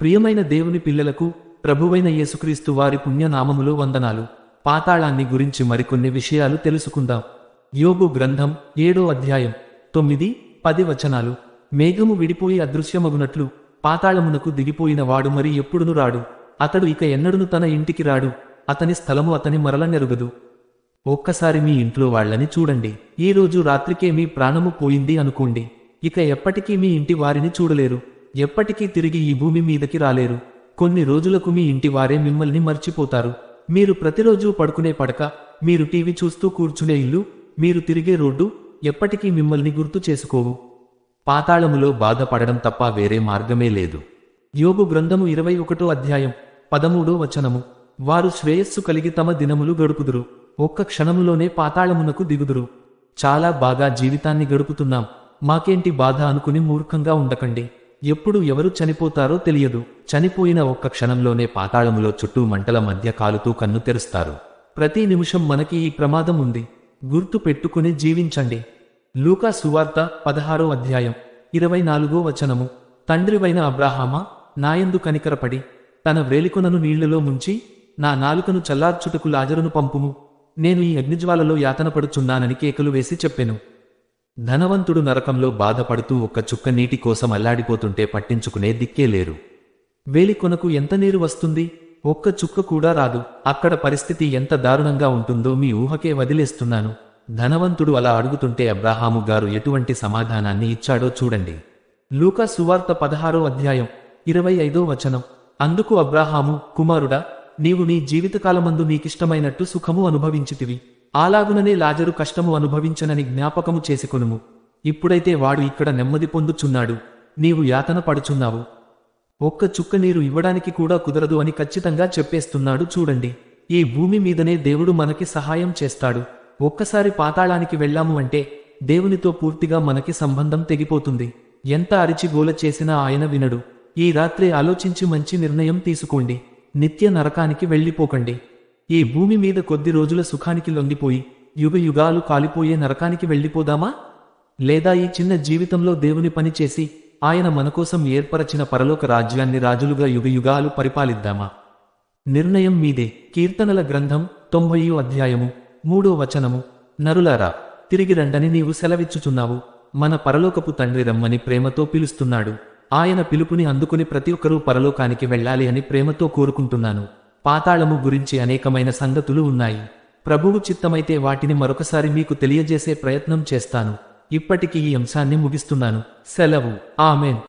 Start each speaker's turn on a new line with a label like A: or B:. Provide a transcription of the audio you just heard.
A: ప్రియమైన దేవుని పిల్లలకు ప్రభువైన యేసుక్రీస్తు వారి పుణ్యనామములో వందనాలు. పాతాళాన్ని గురించి మరికొన్ని విషయాలు తెలుసుకుందాం. యోబు గ్రంథం 7వ అధ్యాయం 9-10 వచనాలు. మేఘము విడిపోయి అదృశ్యమగునట్లు పాతాళమునకు దిగిపోయిన వాడు మరి ఎప్పుడును రాడు. అతడు ఇక ఎన్నడును తన ఇంటికి రాడు. అతని స్థలము అతని మరల నెరుగదు. ఒక్కసారి మీ ఇంట్లో వాళ్ళని చూడండి. ఈ రోజు రాత్రికే మీ ప్రాణము పోయింది అనుకోండి. ఇక ఎప్పటికీ మీ ఇంటి వారిని చూడలేరు. ఎప్పటికీ తిరిగి ఈ భూమి మీదకి రాలేరు. కొన్ని రోజులకు మీ ఇంటి వారే మిమ్మల్ని మర్చిపోతారు. మీరు ప్రతిరోజు పడుకునే పడక, మీరు టీవీ చూస్తూ కూర్చునే ఇల్లు, మీరు తిరిగే రోడ్డు ఎప్పటికీ మిమ్మల్ని గుర్తు చేసుకోవు. పాతాళములో బాధపడడం తప్ప వేరే మార్గమే లేదు. యోబు గ్రంథము 21వ అధ్యాయం 13వ వచనము. వారు శ్రేయస్సు కలిగి తమ దినములు గడుపుదురు. ఒక్క క్షణములోనే పాతాళమునకు దిగుదురు. చాలా బాగా జీవితాన్ని గడుపుతున్నాం, మాకేంటి బాధ అనుకుని మూర్ఖంగా ఉండకండి. ఎప్పుడు ఎవరు చనిపోతారో తెలియదు. చనిపోయిన ఒక్క క్షణంలోనే పాతాళములో చుట్టూ మంటల మధ్య కాలుతూ కన్ను తెరుస్తారు. ప్రతి నిమిషం మనకి ఈ ప్రమాదం ఉంది. గుర్తు పెట్టుకుని జీవించండి. లూకా సువార్త 16వ అధ్యాయం 24వ వచనము. తండ్రివైన అబ్రాహామా, నాయందు కనికరపడి తన వ్రేలికొనను నీళ్లలో ముంచి నా నాలుకను చల్లార్చుటకు లాజరును పంపుము. నేను ఈ అగ్నిజ్వాలలో యాతనపడుచున్నానని కేకలు వేసి చెప్పెను. ధనవంతుడు నరకంలో బాధపడుతూ ఒక్క చుక్క నీటి కోసం అల్లాడిపోతుంటే పట్టించుకునే దిక్కే లేరు. వేలికొనకు ఎంత నీరు వస్తుంది? ఒక్క చుక్క కూడా రాదు. అక్కడ పరిస్థితి ఎంత దారుణంగా ఉంటుందో మీ ఊహకే వదిలేస్తున్నాను. ధనవంతుడు అలా అడుగుతుంటే అబ్రాహాము గారు ఎటువంటి సమాధానాన్ని ఇచ్చాడో చూడండి. లూకా సువార్త 16వ అధ్యాయం 25వ వచనం. అందుకు అబ్రాహాము, కుమారుడా, నీవు నీ జీవితకాలమందు నీకిష్టమైనట్టు సుఖము అనుభవించితివి. అలాగుననే లాజరు కష్టము అనుభవించనని జ్ఞాపకము చేసుకొనుము. ఇప్పుడైతే వాడు ఇక్కడ నెమ్మది పొందుచున్నాడు, నీవు యాతన పడుచున్నావు. ఒక్క చుక్క నీరు ఇవ్వడానికి కూడా కుదరదు అని ఖచ్చితంగా చెప్పేస్తున్నాడు చూడండి. ఈ భూమి మీదనే దేవుడు మనకి సహాయం చేస్తాడు. ఒక్కసారి పాతాళానికి వెళ్ళాము అంటే దేవునితో పూర్తిగా మనకి సంబంధం తెగిపోతుంది. ఎంత అరిచి గోల చేసినా ఆయన వినడు. ఈ రాత్రే ఆలోచించి మంచి నిర్ణయం తీసుకోండి. నిత్య నరకానికి వెళ్ళిపోకండి. ఈ భూమి మీద కొద్ది రోజుల సుఖానికి లొంగిపోయి యుగ యుగాలు కాలిపోయే నరకానికి వెళ్ళిపోదామా? లేదా ఈ చిన్న జీవితంలో దేవుని పని చేసి ఆయన మనకోసం ఏర్పరచిన పరలోక రాజ్యాన్ని రాజులుగా యుగ యుగాలు పరిపాలిద్దామా? నిర్ణయం మీదే. కీర్తనల గ్రంథం 90వ అధ్యాయము 3వ వచనము. నరులారా, తిరిగి రండని నీవు సెలవిచ్చుచున్నావు. మన పరలోకపు తండ్రి రమ్మని ప్రేమతో పిలుస్తున్నాడు. ఆయన పిలుపుని అందుకుని ప్రతి ఒక్కరూ పరలోకానికి వెళ్ళాలి అని ప్రేమతో కోరుకుంటున్నాను. పాతాళము గురించి అనేకమైన సంగతులు ఉన్నాయి. ప్రభువు చిత్తమైతే వాటిని మరొకసారి మీకు తెలియజేసే ప్రయత్నం చేస్తాను. ఇప్పటికి ఈ అంశాన్ని ముగిస్తున్నాను. సెలవు. ఆమెన్.